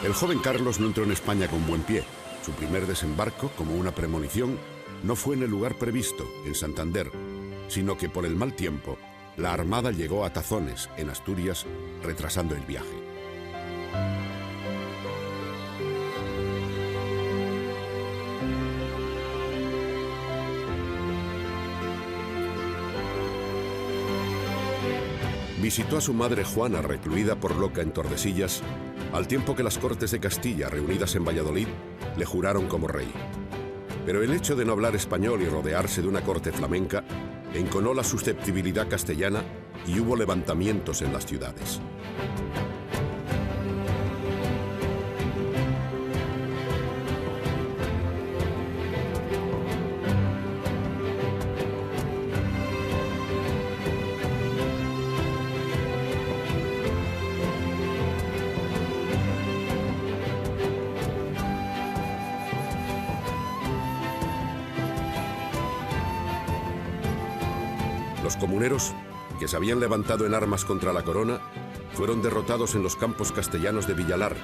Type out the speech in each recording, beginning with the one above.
El joven Carlos no entró en España con buen pie. Su primer desembarco, como una premonición, no fue en el lugar previsto, en Santander, sino que por el mal tiempo, la armada llegó a Tazones, en Asturias, retrasando el viaje. Visitó a su madre Juana, recluida por loca en Tordesillas, al tiempo que las Cortes de Castilla, reunidas en Valladolid, le juraron como rey. Pero el hecho de no hablar español y rodearse de una corte flamenca enconó la susceptibilidad castellana y hubo levantamientos en las ciudades. Los comuneros, que se habían levantado en armas contra la corona, fueron derrotados en los campos castellanos de Villalar,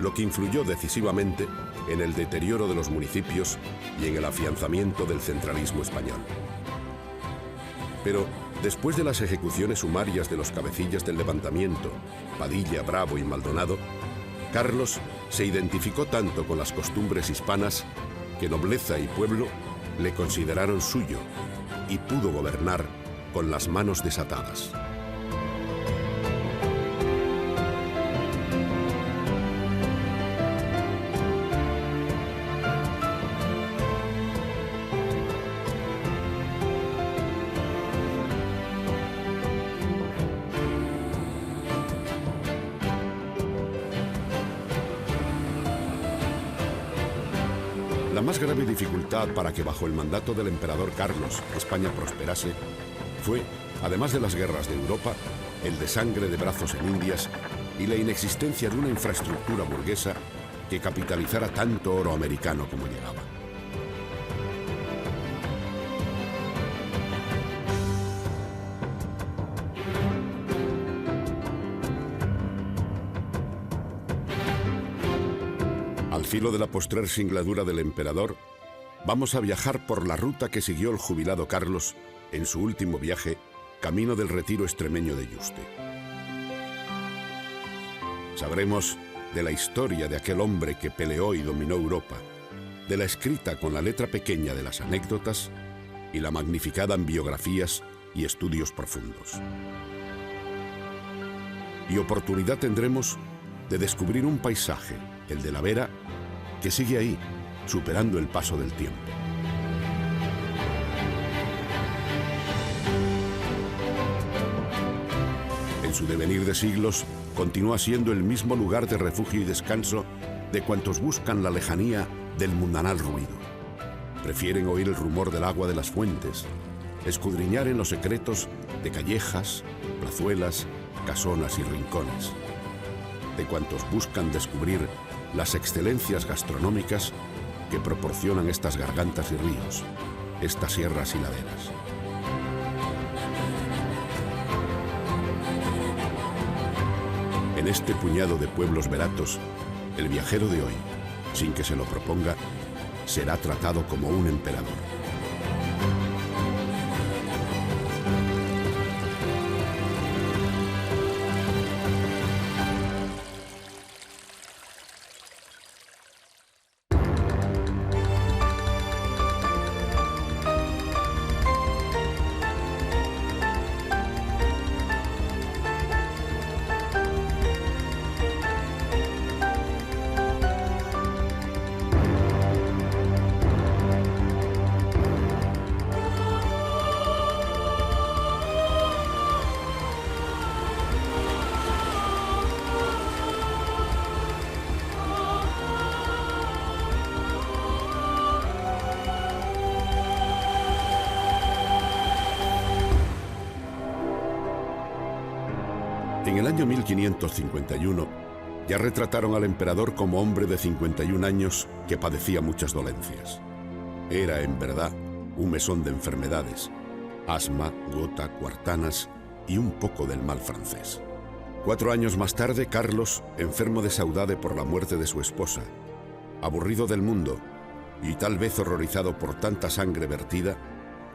lo que influyó decisivamente en el deterioro de los municipios y en el afianzamiento del centralismo español. Pero, después de las ejecuciones sumarias de los cabecillas del levantamiento, Padilla, Bravo y Maldonado, Carlos se identificó tanto con las costumbres hispanas que nobleza y pueblo le consideraron suyo y pudo gobernar con las manos desatadas. La más grave dificultad para que bajo el mandato del emperador Carlos España prosperase fue, además de las guerras de Europa, el desangre de brazos en Indias y la inexistencia de una infraestructura burguesa que capitalizara tanto oro americano como llegaba. Al filo de la postrer singladura del emperador, vamos a viajar por la ruta que siguió el jubilado Carlos en su último viaje, camino del retiro extremeño de Yuste. Sabremos de la historia de aquel hombre que peleó y dominó Europa, de la escrita con la letra pequeña de las anécdotas y la magnificada en biografías y estudios profundos. Y oportunidad tendremos de descubrir un paisaje, el de la Vera, que sigue ahí, superando el paso del tiempo. En su devenir de siglos, continúa siendo el mismo lugar de refugio y descanso de cuantos buscan la lejanía del mundanal ruido. Prefieren oír el rumor del agua de las fuentes, escudriñar en los secretos de callejas, plazuelas, casonas y rincones. De cuantos buscan descubrir las excelencias gastronómicas que proporcionan estas gargantas y ríos, estas sierras y laderas. En este puñado de pueblos veratos, el viajero de hoy, sin que se lo proponga, será tratado como un emperador. En el año 1551, ya retrataron al emperador como hombre de 51 años que padecía muchas dolencias. Era, en verdad, un mesón de enfermedades, asma, gota, cuartanas y un poco del mal francés. 4 años más tarde, Carlos, enfermo de saudade por la muerte de su esposa, aburrido del mundo y tal vez horrorizado por tanta sangre vertida,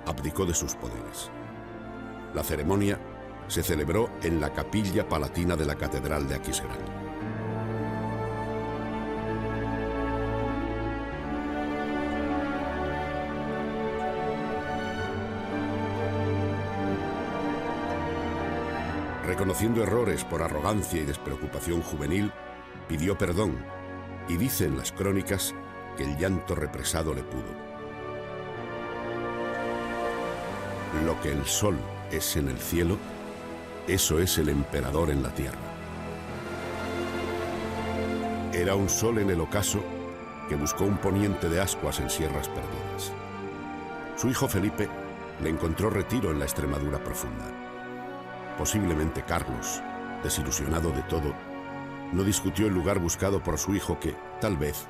abdicó de sus poderes. La ceremonia se celebró en la capilla palatina de la Catedral de Aquisgrán. Reconociendo errores por arrogancia y despreocupación juvenil, pidió perdón y dice en las crónicas que el llanto represado le pudo. Lo que el sol es en el cielo, eso es el emperador en la tierra. Era un sol en el ocaso que buscó un poniente de ascuas en sierras perdidas. Su hijo Felipe le encontró retiro en la Extremadura profunda. Posiblemente Carlos, desilusionado de todo, no discutió el lugar buscado por su hijo que, tal vez,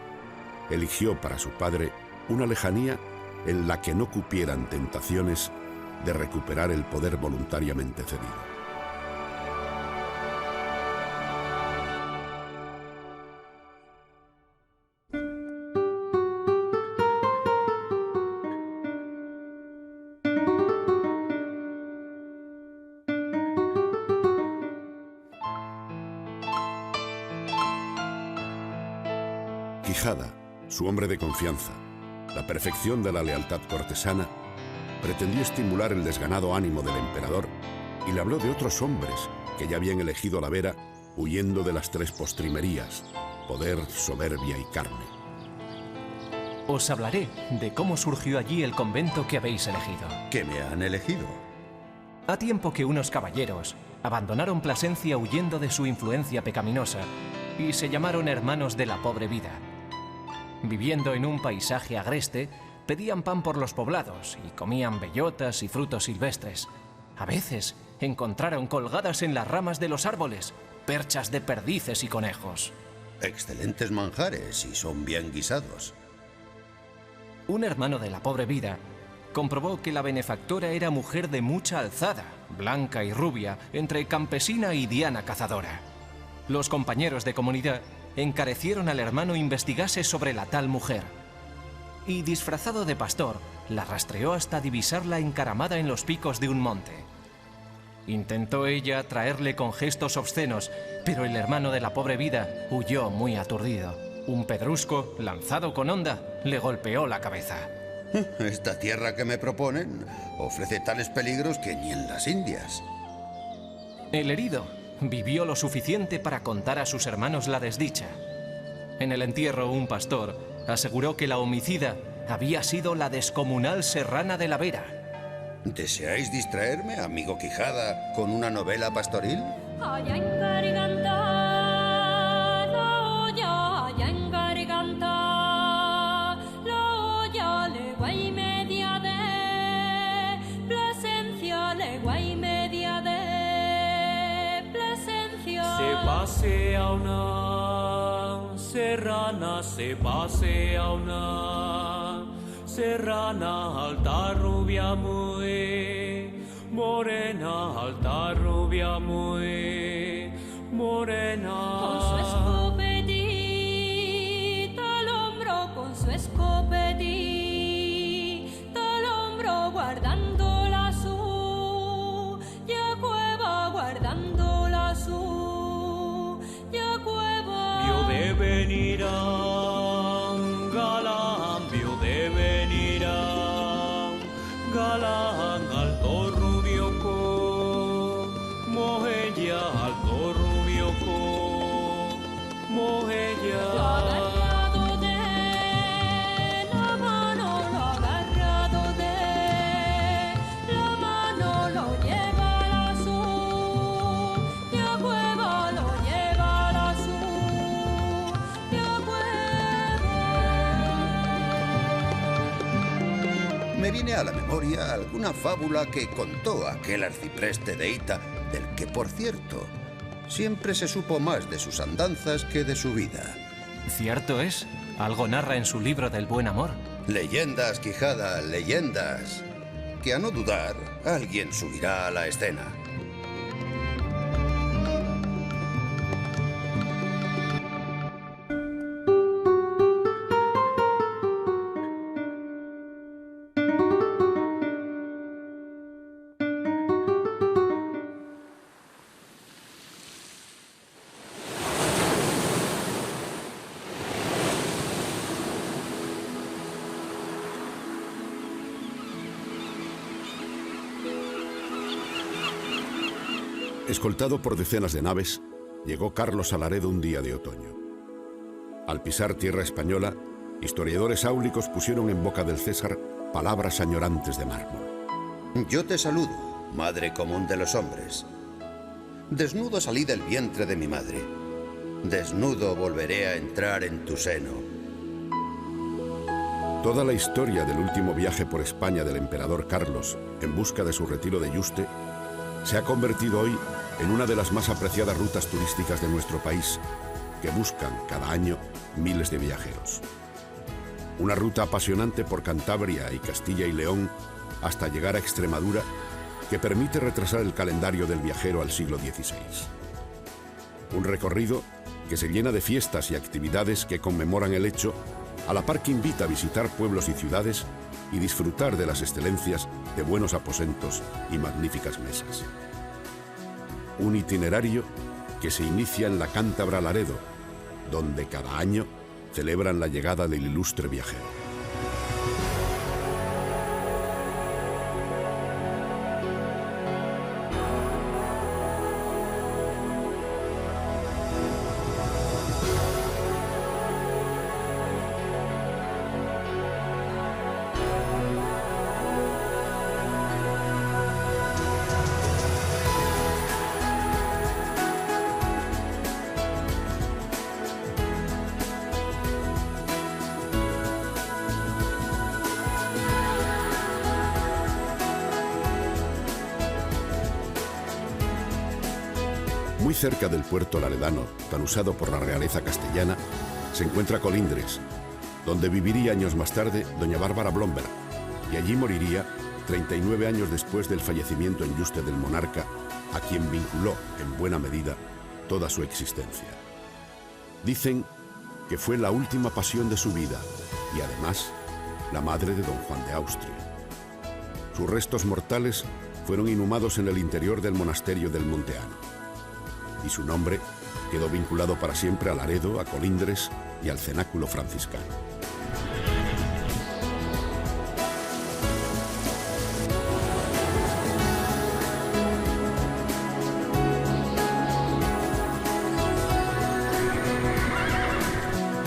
eligió para su padre una lejanía en la que no cupieran tentaciones de recuperar el poder voluntariamente cedido. Quijada, su hombre de confianza, la perfección de la lealtad cortesana, pretendió estimular el desganado ánimo del emperador y le habló de otros hombres que ya habían elegido la vera huyendo de las 3 postrimerías, poder, soberbia y carne. Os hablaré de cómo surgió allí el convento que habéis elegido. ¿Qué me han elegido? Ha tiempo que unos caballeros abandonaron Plasencia huyendo de su influencia pecaminosa y se llamaron Hermanos de la Pobre Vida. Viviendo en un paisaje agreste, pedían pan por los poblados y comían bellotas y frutos silvestres. A veces encontraron colgadas en las ramas de los árboles perchas de perdices y conejos. Excelentes manjares y son bien guisados. Un hermano de la Pobre Vida comprobó que la benefactora era mujer de mucha alzada, blanca y rubia, entre campesina y diana cazadora. Los compañeros de comunidad encarecieron al hermano investigase sobre la tal mujer. Y disfrazado de pastor, la rastreó hasta divisarla encaramada en los picos de un monte. Intentó ella atraerle con gestos obscenos, pero el hermano de la Pobre Vida huyó muy aturdido. Un pedrusco, lanzado con honda, le golpeó la cabeza. Esta tierra que me proponen ofrece tales peligros que ni en las Indias. El herido vivió lo suficiente para contar a sus hermanos la desdicha. En el entierro, un pastor aseguró que la homicida había sido la descomunal Serrana de la Vera. ¿Deseáis distraerme, amigo Quijada, con una novela pastoril? Allá en Garganta, la olla, allá en Garganta, la olla, legua y media de Plasencia, legua y media de Plasencia. Se pasea una serrana, se pasea una serrana alta, rubia muy morena, alta, rubia muy morena. Con su escopetita al hombro, con su escopetita al hombro, guardando la suya cueva, guardando la suya cueva. Vio de venir a un galán, vio de venir a un galán, alto rubio como ella, alto rubio como ella. Lo agarrado de la mano, lo agarrado de la mano, lo lleva a la suya cueva, lo lleva a la suya cueva. Me viene a la memoria alguna fábula que contó aquel arcipreste de Hita, del que, por cierto, siempre se supo más de sus andanzas que de su vida. Cierto es, algo narra en su libro del buen amor. Leyendas, Quijada, leyendas. que a no dudar, alguien subirá a la escena. Escoltado por decenas de naves, llegó Carlos a Laredo un día de otoño. Al pisar tierra española, historiadores áulicos pusieron en boca del César palabras añorantes de mármol. Yo te saludo, madre común de los hombres. Desnudo salí del vientre de mi madre. Desnudo volveré a entrar en tu seno. Toda la historia del último viaje por España del emperador Carlos en busca de su retiro de Yuste se ha convertido hoy en una de las más apreciadas rutas turísticas de nuestro país, que buscan cada año miles de viajeros. Una ruta apasionante por Cantabria y Castilla y León hasta llegar a Extremadura, que permite retrasar el calendario del viajero al siglo XVI. Un recorrido que se llena de fiestas y actividades que conmemoran el hecho, a la par que invita a visitar pueblos y ciudades y disfrutar de las excelencias de buenos aposentos y magníficas mesas. Un itinerario que se inicia en la cántabra Laredo, donde cada año celebran la llegada del ilustre viajero. Muy cerca del puerto laredano, tan usado por la realeza castellana, se encuentra Colindres, donde viviría años más tarde doña Bárbara Blomberg, y allí moriría 39 años después del fallecimiento en Yuste del monarca, a quien vinculó, en buena medida, toda su existencia. Dicen que fue la última pasión de su vida y, además, la madre de don Juan de Austria. Sus restos mortales fueron inhumados en el interior del monasterio del Monteano, y su nombre quedó vinculado para siempre a Laredo, a Colindres y al cenáculo franciscano.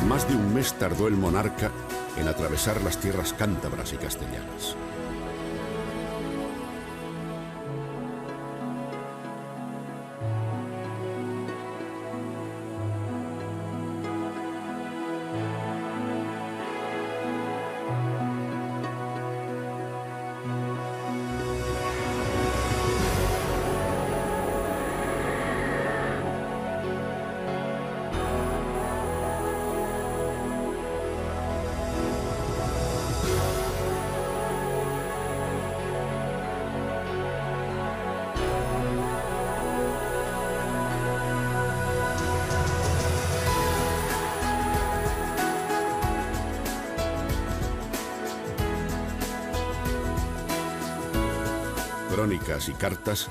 Más de un mes tardó el monarca en atravesar las tierras cántabras y castellanas. Crónicas y cartas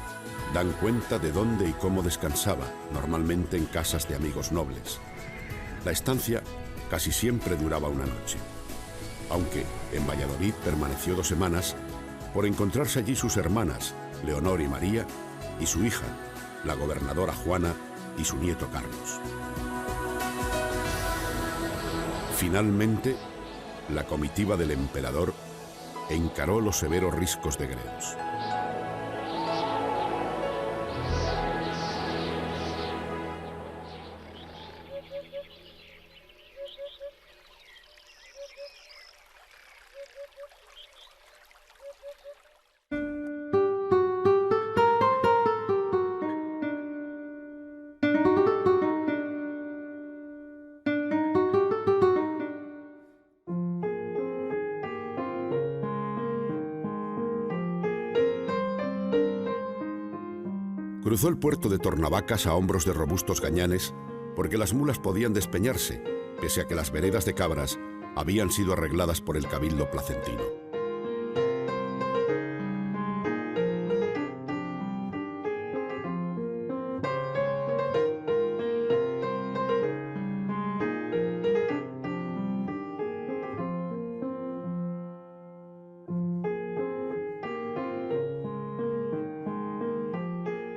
dan cuenta de dónde y cómo descansaba, normalmente en casas de amigos nobles. La estancia casi siempre duraba una noche, aunque en Valladolid permaneció 2 semanas por encontrarse allí sus hermanas, Leonor y María, y su hija, la gobernadora Juana, y su nieto Carlos. Finalmente, la comitiva del emperador encaró los severos riscos de Gredos. Cruzó el puerto de Tornavacas a hombros de robustos gañanes porque las mulas podían despeñarse, pese a que las veredas de cabras habían sido arregladas por el cabildo placentino.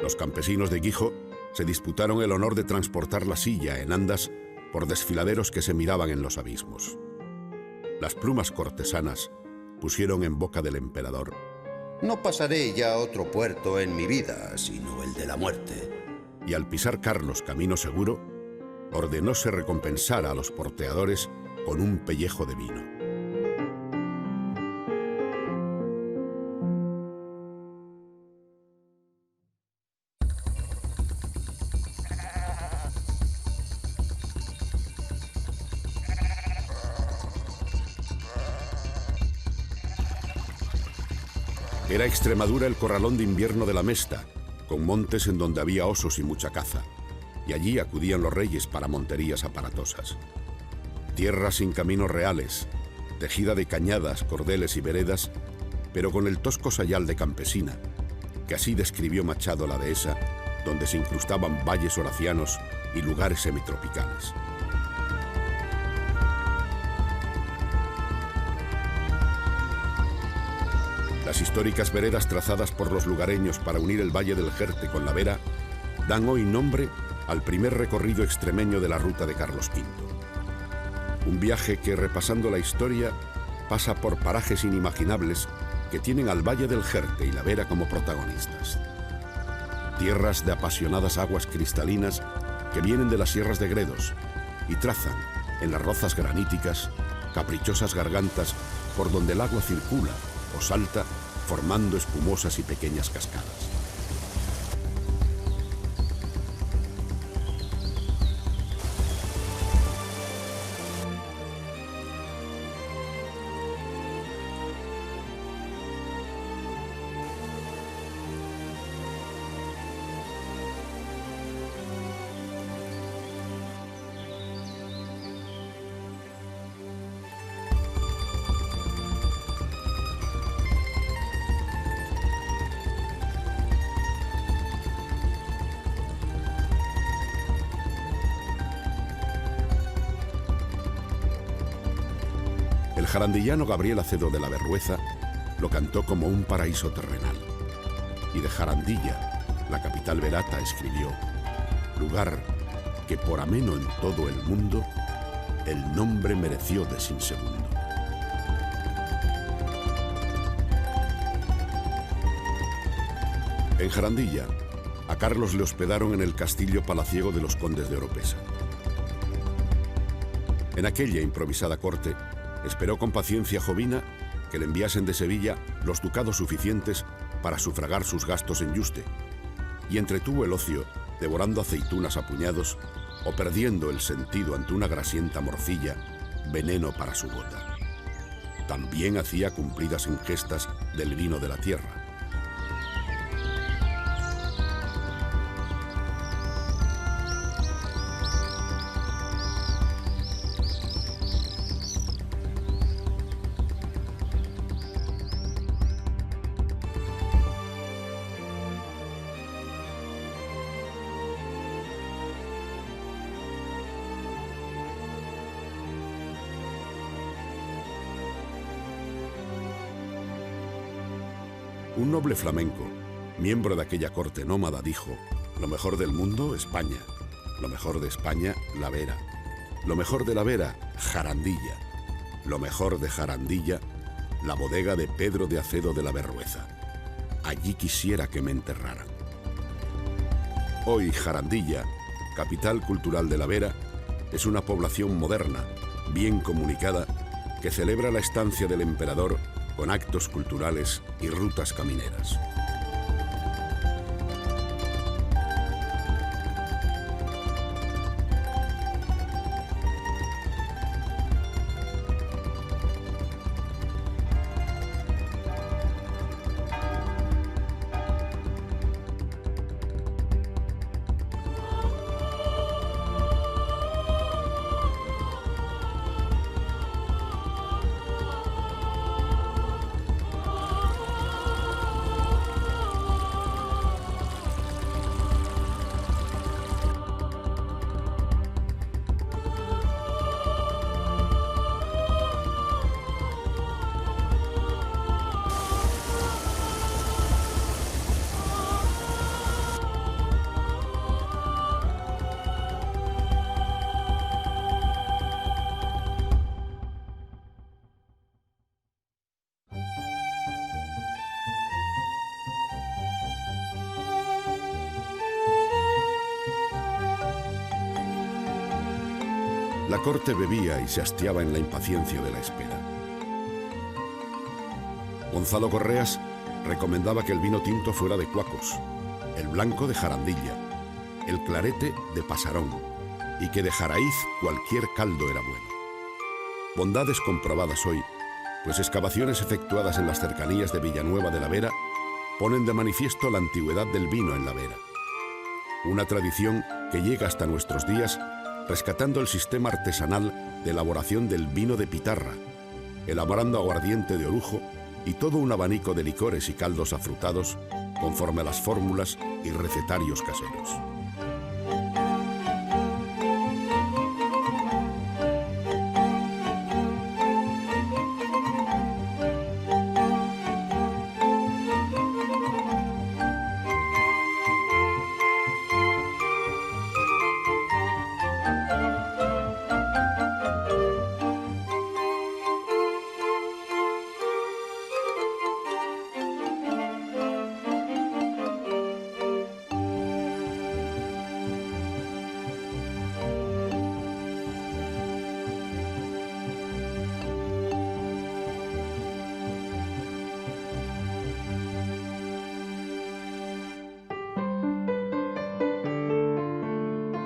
Los campesinos de Guijo se disputaron el honor de transportar la silla en andas por desfiladeros que se miraban en los abismos. Las plumas cortesanas pusieron en boca del emperador: no pasaré ya a otro puerto en mi vida, sino el de la muerte. Y al pisar Carlos camino seguro, ordenó se recompensara a los porteadores con un pellejo de vino. Era Extremadura el corralón de invierno de la Mesta, con montes en donde había osos y mucha caza, y allí acudían los reyes para monterías aparatosas. Tierra sin caminos reales, tejida de cañadas, cordeles y veredas, pero con el tosco sayal de campesina, que así describió Machado la dehesa, donde se incrustaban valles horacianos y lugares semitropicales. Las históricas veredas trazadas por los lugareños para unir el Valle del Jerte con la Vera dan hoy nombre al primer recorrido extremeño de la ruta de Carlos V. Un viaje que, repasando la historia, pasa por parajes inimaginables que tienen al Valle del Jerte y la Vera como protagonistas. Tierras de apasionadas aguas cristalinas que vienen de las sierras de Gredos y trazan, en las rozas graníticas, caprichosas gargantas por donde el agua circula o salta, formando espumosas y pequeñas cascadas. El jarandillano Gabriel Acedo de la Berrueza lo cantó como un paraíso terrenal. Y de Jarandilla, la capital verata, escribió: lugar que por ameno en todo el mundo, el nombre mereció de Sinsegundo. En Jarandilla, a Carlos le hospedaron en el castillo palaciego de los condes de Oropesa. En aquella improvisada corte, esperó con paciencia Jovina que le enviasen de Sevilla los ducados suficientes para sufragar sus gastos en Yuste, y entretuvo el ocio devorando aceitunas a puñados o perdiendo el sentido ante una grasienta morcilla, veneno para su gota. También hacía cumplidas ingestas del vino de la tierra. Un noble flamenco, miembro de aquella corte nómada, dijo: lo mejor del mundo, España; lo mejor de España, la Vera; lo mejor de la Vera, Jarandilla; lo mejor de Jarandilla, la bodega de Pedro de Acedo de la Berrueza. Allí quisiera que me enterraran. Hoy Jarandilla, capital cultural de la Vera, es una población moderna, bien comunicada, que celebra la estancia del emperador con actos culturales y rutas camineras. La corte bebía y se hastiaba en la impaciencia de la espera. Gonzalo Correas recomendaba que el vino tinto fuera de Cuacos, el blanco de Jarandilla, el clarete de Pasarón y que de Jaraíz cualquier caldo era bueno. Bondades comprobadas hoy, pues excavaciones efectuadas en las cercanías de Villanueva de la Vera ponen de manifiesto la antigüedad del vino en la Vera. Una tradición que llega hasta nuestros días rescatando el sistema artesanal de elaboración del vino de pitarra, elaborando aguardiente de orujo y todo un abanico de licores y caldos afrutados conforme a las fórmulas y recetarios caseros.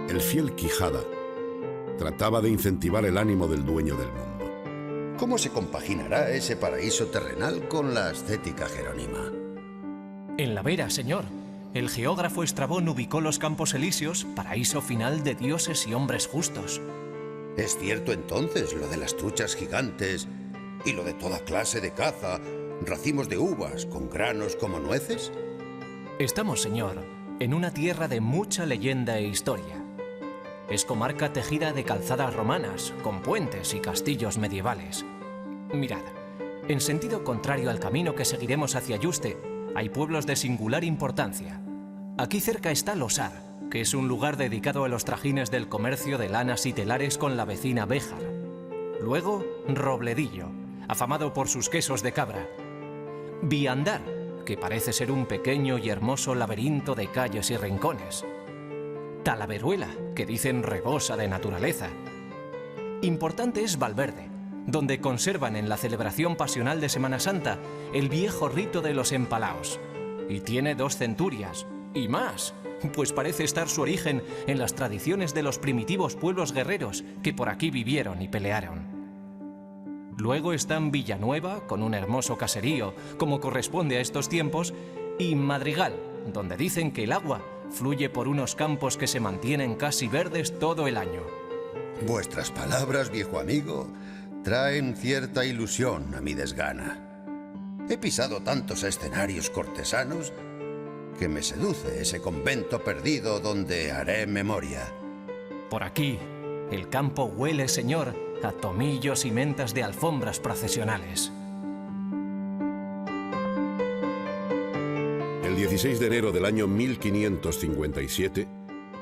El fiel Quijada trataba de incentivar el ánimo del dueño del mundo. ¿Cómo se compaginará ese paraíso terrenal con la ascética jerónima? En la Vera, señor. El geógrafo Estrabón ubicó los Campos Elíseos, paraíso final de dioses y hombres justos. ¿Es cierto entonces lo de las truchas gigantes y lo de toda clase de caza, racimos de uvas con granos como nueces? Estamos, señor, en una tierra de mucha leyenda e historia. Es comarca tejida de calzadas romanas, con puentes y castillos medievales. Mirad, en sentido contrario al camino que seguiremos hacia Yuste, hay pueblos de singular importancia. Aquí cerca está Losar, que es un lugar dedicado a los trajines del comercio de lanas y telares con la vecina Béjar. Luego, Robledillo, afamado por sus quesos de cabra. Viandar, que parece ser un pequeño y hermoso laberinto de calles y rincones. Talaveruela, que dicen rebosa de naturaleza. Importante es Valverde, donde conservan en la celebración pasional de Semana Santa el viejo rito de los empalaos. Y tiene 2 centurias, y más, pues parece estar su origen en las tradiciones de los primitivos pueblos guerreros que por aquí vivieron y pelearon. Luego están Villanueva, con un hermoso caserío, como corresponde a estos tiempos, y Madrigal, donde dicen que el agua fluye por unos campos que se mantienen casi verdes todo el año. Vuestras palabras, viejo amigo, traen cierta ilusión a mi desgana. He pisado tantos escenarios cortesanos que me seduce ese convento perdido donde haré memoria. Por aquí, el campo huele, señor, a tomillos y mentas de alfombras procesionales. El 16 de enero del año 1557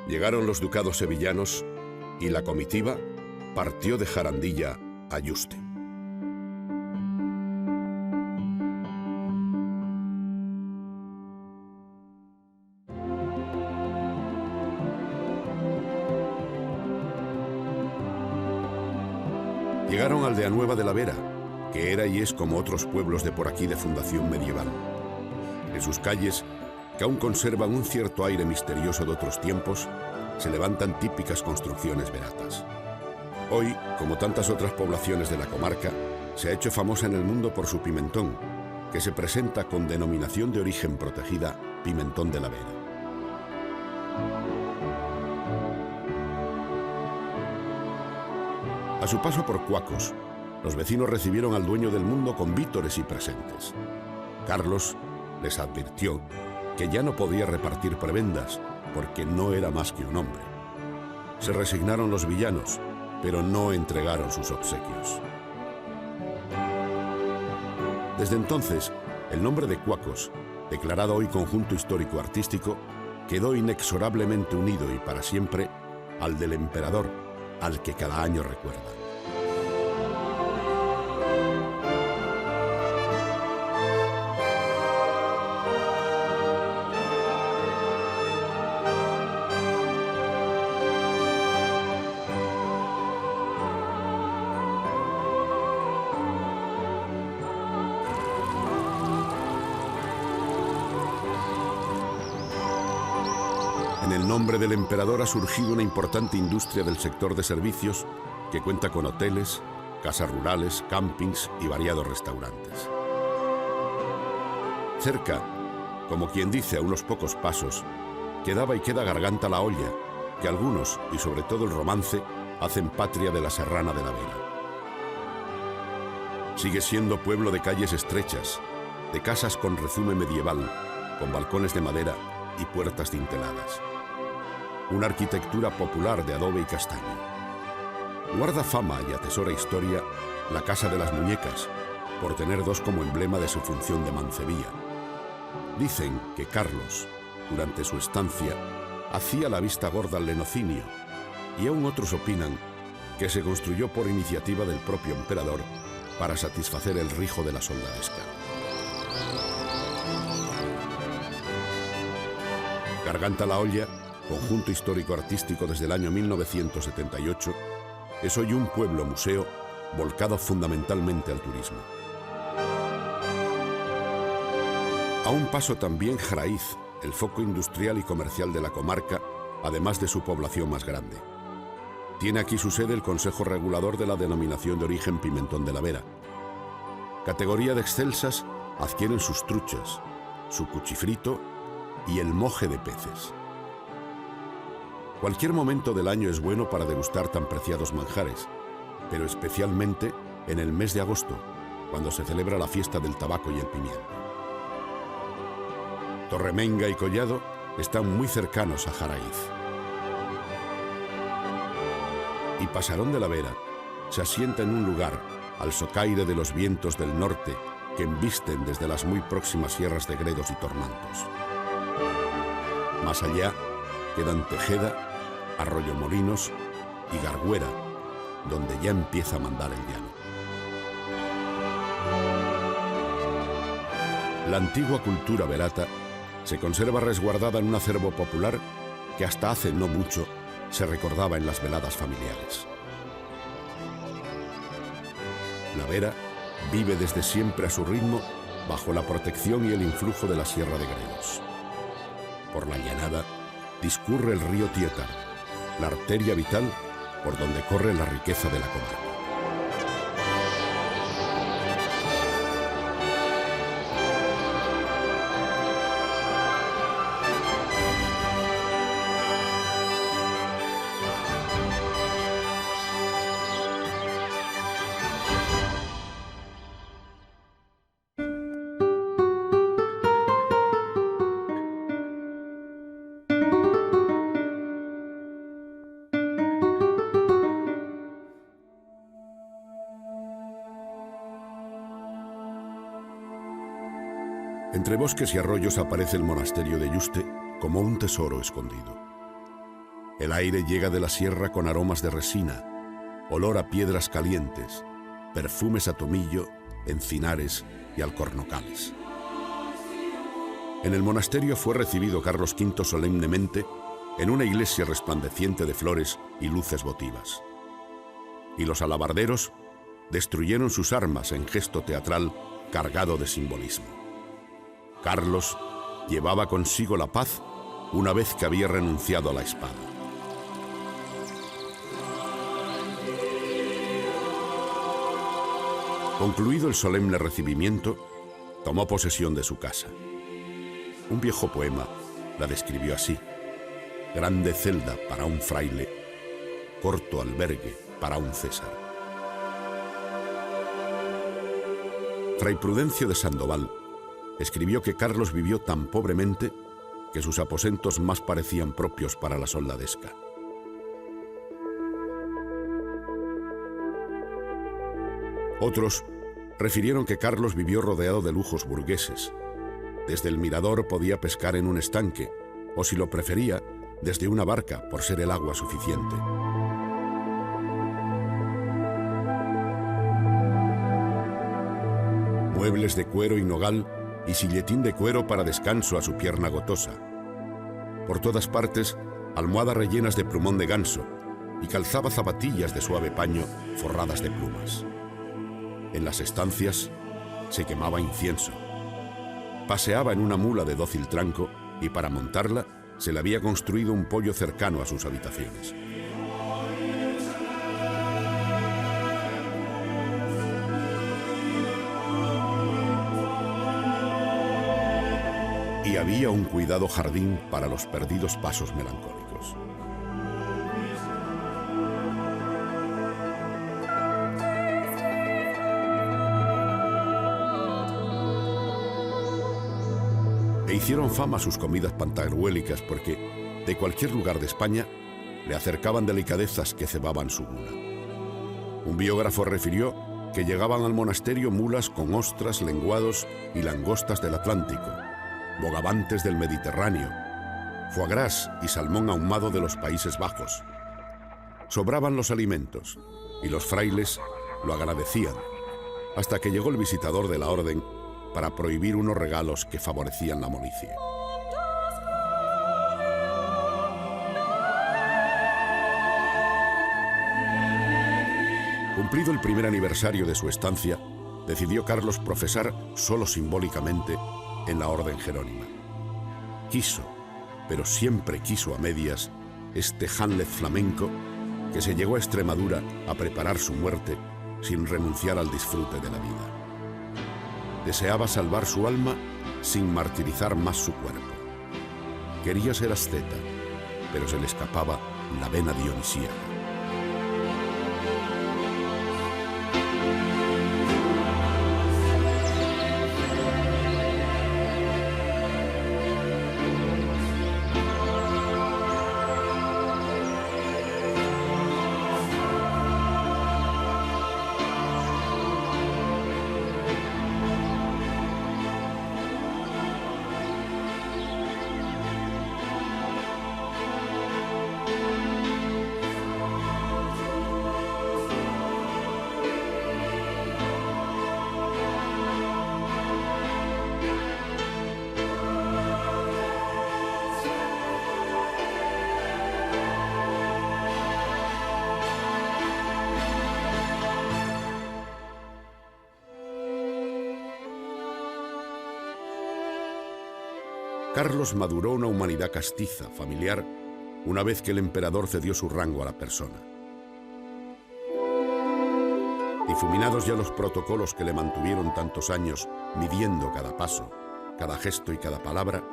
llegaron los ducados sevillanos y la comitiva partió de Jarandilla a Yuste. Llegaron a Aldeanueva de la Vera, que era y es como otros pueblos de por aquí de fundación medieval. En sus calles, que aún conservan un cierto aire misterioso de otros tiempos, se levantan típicas construcciones veratas. Hoy, como tantas otras poblaciones de la comarca, se ha hecho famosa en el mundo por su pimentón, que se presenta con denominación de origen protegida Pimentón de la Vera. A su paso por Cuacos, los vecinos recibieron al dueño del mundo con vítores y presentes. Carlos les advirtió que ya no podía repartir prebendas porque no era más que un hombre. Se resignaron los villanos, pero no entregaron sus obsequios. Desde entonces, el nombre de Cuacos, declarado hoy conjunto histórico-artístico, quedó inexorablemente unido y para siempre al del emperador, al que cada año recuerda. En el nombre del emperador ha surgido una importante industria del sector de servicios que cuenta con hoteles, casas rurales, campings y variados restaurantes. Cerca, como quien dice a unos pocos pasos, quedaba y queda Garganta la Olla, que algunos, y sobre todo el romance, hacen patria de la Serrana de la Vera. Sigue siendo pueblo de calles estrechas, de casas con rezume medieval, con balcones de madera y puertas tinteladas. Una arquitectura popular de adobe y castaño. Guarda fama y atesora historia la Casa de las Muñecas, por tener dos como emblema de su función de mancebía. Dicen que Carlos, durante su estancia, hacía la vista gorda al lenocinio, y aún otros opinan que se construyó por iniciativa del propio emperador para satisfacer el rijo de la soldadesca. Garganta la Olla, conjunto histórico-artístico desde el año 1978, es hoy un pueblo museo volcado fundamentalmente al turismo. A un paso también Jaraíz, el foco industrial y comercial de la comarca, además de su población más grande. Tiene aquí su sede el Consejo Regulador de la Denominación de Origen Pimentón de la Vera. Categoría de excelsas adquieren sus truchas, su cuchifrito y el moje de peces. Cualquier momento del año es bueno para degustar tan preciados manjares, pero especialmente en el mes de agosto, cuando se celebra la fiesta del tabaco y el pimiento. Torremenga y Collado están muy cercanos a Jaraíz. Y Pasarón de la Vera se asienta en un lugar al socaire de los vientos del norte que embisten desde las muy próximas sierras de Gredos y Tormantos. Más allá quedan Tejeda, Arroyomolinos y Garguera, donde ya empieza a mandar el llano. La antigua cultura verata se conserva resguardada en un acervo popular que hasta hace no mucho se recordaba en las veladas familiares. La Vera vive desde siempre a su ritmo bajo la protección y el influjo de la Sierra de Gredos. Por la llanada discurre el río Tietar, la arteria vital por donde corre la riqueza de la comarca. Entre bosques y arroyos aparece el monasterio de Yuste como un tesoro escondido. El aire llega de la sierra con aromas de resina, olor a piedras calientes, perfumes a tomillo, encinares y alcornocales. En el monasterio fue recibido Carlos V solemnemente en una iglesia resplandeciente de flores y luces votivas. Y los alabarderos destruyeron sus armas en gesto teatral cargado de simbolismo. Carlos llevaba consigo la paz una vez que había renunciado a la espada. Concluido el solemne recibimiento, tomó posesión de su casa. Un viejo poema la describió así: grande celda para un fraile, corto albergue para un César. Fray Prudencio de Sandoval escribió que Carlos vivió tan pobremente que sus aposentos más parecían propios para la soldadesca. Otros refirieron que Carlos vivió rodeado de lujos burgueses. Desde el mirador podía pescar en un estanque, o si lo prefería, desde una barca, por ser el agua suficiente. Muebles de cuero y nogal y silletín de cuero para descanso a su pierna gotosa. Por todas partes, almohadas rellenas de plumón de ganso, y calzaba zapatillas de suave paño forradas de plumas. En las estancias se quemaba incienso. Paseaba en una mula de dócil tranco y para montarla se le había construido un poyo cercano a sus habitaciones. Y había un cuidado jardín para los perdidos pasos melancólicos. E hicieron fama sus comidas pantagruélicas porque, de cualquier lugar de España, le acercaban delicadezas que cebaban su gula. Un biógrafo refirió que llegaban al monasterio mulas con ostras, lenguados y langostas del Atlántico, bogavantes del Mediterráneo, foie gras y salmón ahumado de los Países Bajos. Sobraban los alimentos y los frailes lo agradecían, hasta que llegó el visitador de la orden para prohibir unos regalos que favorecían la molicie. Cumplido el primer aniversario de su estancia, decidió Carlos profesar, solo simbólicamente, en la orden jerónima. Quiso, pero siempre quiso a medias, este Hamlet flamenco que se llegó a Extremadura a preparar su muerte sin renunciar al disfrute de la vida. Deseaba salvar su alma sin martirizar más su cuerpo. Quería ser asceta, pero se le escapaba la vena dionisíaca. Carlos maduró una humanidad castiza, familiar, una vez que el emperador cedió su rango a la persona. Difuminados ya los protocolos que le mantuvieron tantos años midiendo cada paso, cada gesto y cada palabra,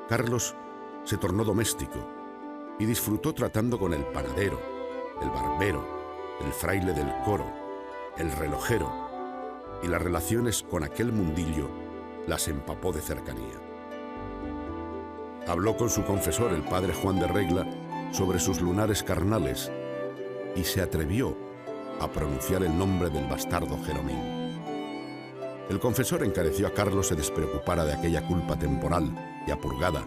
Carlos se tornó doméstico y disfrutó tratando con el panadero, el barbero, el fraile del coro, el relojero, y las relaciones con aquel mundillo las empapó de cercanía. Habló con su confesor, el padre Juan de Regla, sobre sus lunares carnales y se atrevió a pronunciar el nombre del bastardo Jeromín. El confesor encareció a Carlos se despreocupara de aquella culpa temporal y apurgada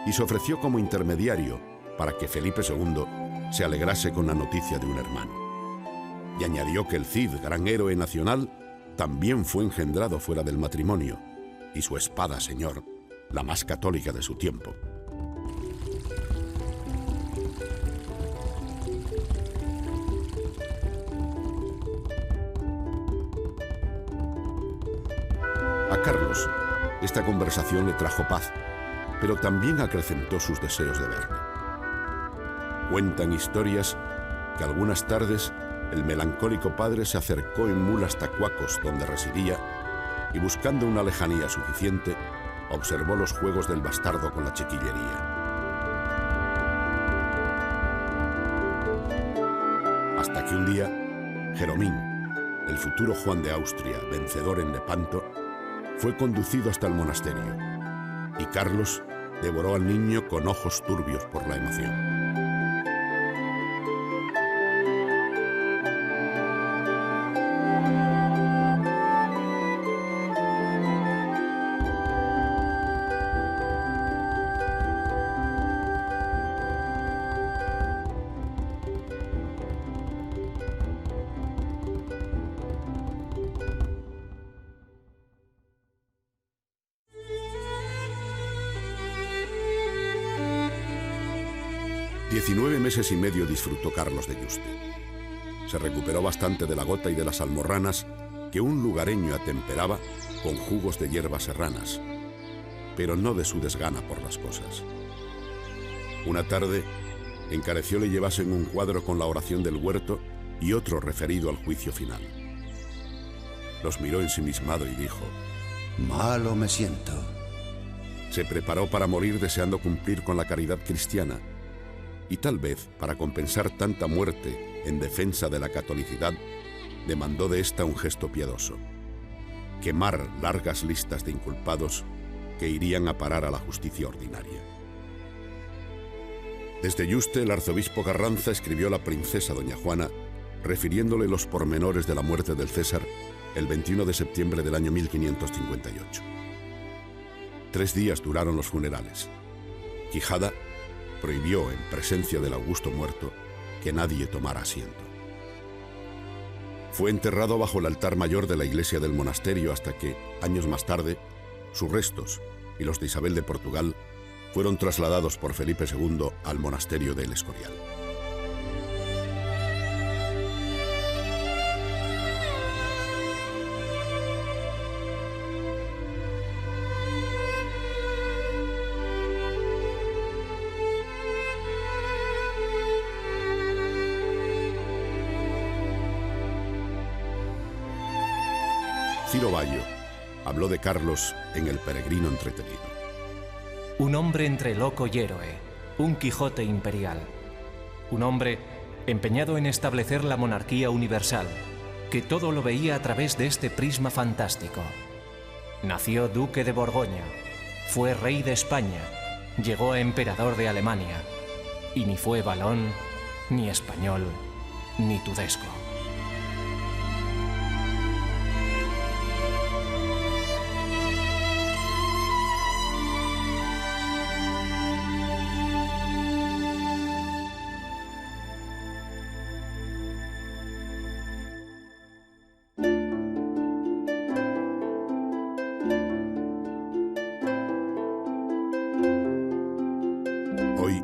y se ofreció como intermediario para que Felipe II se alegrase con la noticia de un hermano. Y añadió que el Cid, gran héroe nacional, también fue engendrado fuera del matrimonio y su espada, señor, la más católica de su tiempo. A Carlos, esta conversación le trajo paz, pero también acrecentó sus deseos de verle. Cuentan historias que algunas tardes el melancólico padre se acercó en mula hasta Cuacos, donde residía, y buscando una lejanía suficiente, observó los juegos del bastardo con la chiquillería. Hasta que un día, Jeromín, el futuro Juan de Austria, vencedor en Lepanto, fue conducido hasta el monasterio, y Carlos devoró al niño con ojos turbios por la emoción. ...19 meses y medio disfrutó Carlos de Yuste. Se recuperó bastante de la gota y de las almorranas que un lugareño atemperaba con jugos de hierbas serranas, pero no de su desgana por las cosas. Una tarde, encareció le llevasen un cuadro con la oración del huerto y otro referido al juicio final. Los miró ensimismado y dijo: Malo me siento. Se preparó para morir deseando cumplir con la caridad cristiana y tal vez, para compensar tanta muerte en defensa de la catolicidad, demandó de ésta un gesto piadoso: quemar largas listas de inculpados que irían a parar a la justicia ordinaria. Desde Yuste, el arzobispo Carranza escribió a la princesa doña Juana, refiriéndole los pormenores de la muerte del César el 21 de septiembre del año 1558. 3 días duraron los funerales. Quijada prohibió, en presencia del augusto muerto, que nadie tomara asiento. Fue enterrado bajo el altar mayor de la iglesia del monasterio hasta que, años más tarde, sus restos y los de Isabel de Portugal fueron trasladados por Felipe II al monasterio del Escorial. Ciro Bayo habló de Carlos en El peregrino entretenido. Un hombre entre loco y héroe, un Quijote imperial. Un hombre empeñado en establecer la monarquía universal, que todo lo veía a través de este prisma fantástico. Nació duque de Borgoña, fue rey de España, llegó a emperador de Alemania, y ni fue valón, ni español, ni tudesco. Hoy,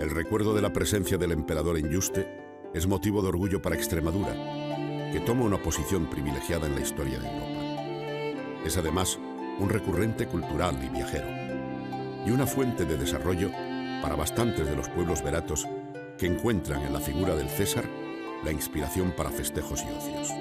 el recuerdo de la presencia del emperador en Yuste es motivo de orgullo para Extremadura, que toma una posición privilegiada en la historia de Europa. Es además un recurrente cultural y viajero, y una fuente de desarrollo para bastantes de los pueblos beratos que encuentran en la figura del César la inspiración para festejos y ocios.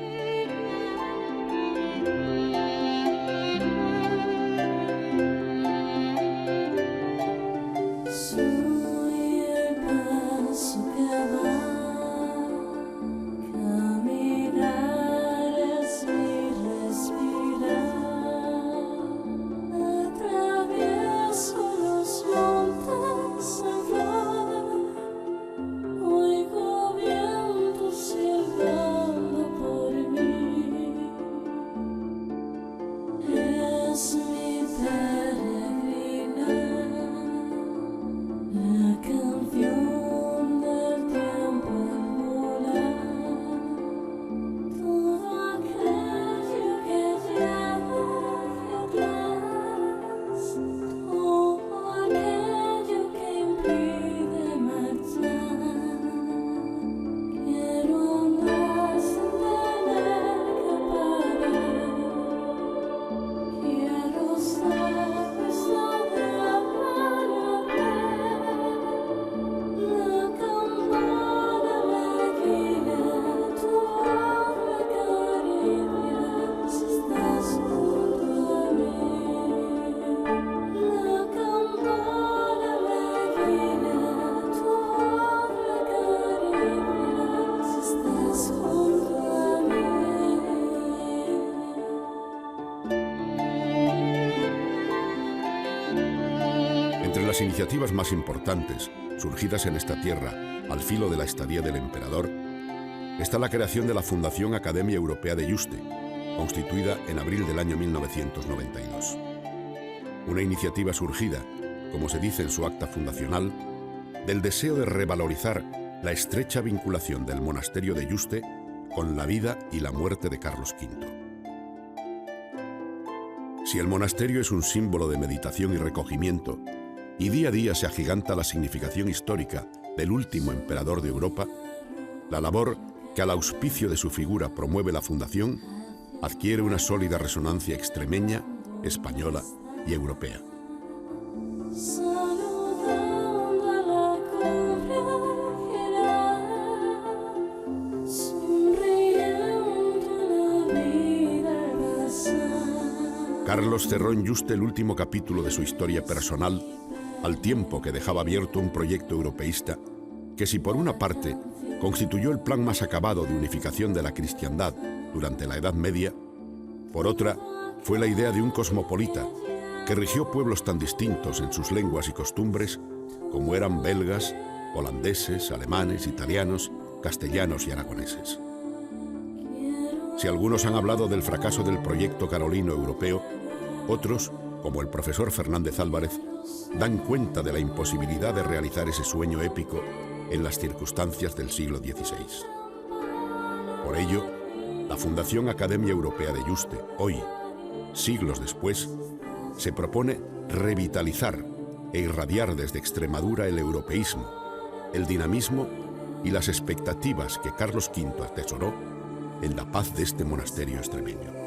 Entre las iniciativas más importantes surgidas en esta tierra al filo de la estadía del emperador está la creación de la Fundación Academia Europea de Yuste, constituida en abril del año 1992. Una iniciativa surgida, como se dice en su acta fundacional, del deseo de revalorizar la estrecha vinculación del monasterio de Yuste con la vida y la muerte de Carlos V. Si el monasterio es un símbolo de meditación y recogimiento, y día a día se agiganta la significación histórica del último emperador de Europa, la labor que al auspicio de su figura promueve la Fundación adquiere una sólida resonancia extremeña, española y europea. Saludando a la Carlos cerró en Yuste el último capítulo de su historia personal, al tiempo que dejaba abierto un proyecto europeísta que, si por una parte constituyó el plan más acabado de unificación de la cristiandad durante la Edad Media, por otra fue la idea de un cosmopolita que rigió pueblos tan distintos en sus lenguas y costumbres como eran belgas, holandeses, alemanes, italianos, castellanos y aragoneses. Si algunos han hablado del fracaso del proyecto carolino europeo, otros, como el profesor Fernández Álvarez, dan cuenta de la imposibilidad de realizar ese sueño épico en las circunstancias del siglo XVI. Por ello, la Fundación Academia Europea de Yuste, hoy, siglos después, se propone revitalizar e irradiar desde Extremadura el europeísmo, el dinamismo y las expectativas que Carlos V atesoró en la paz de este monasterio extremeño.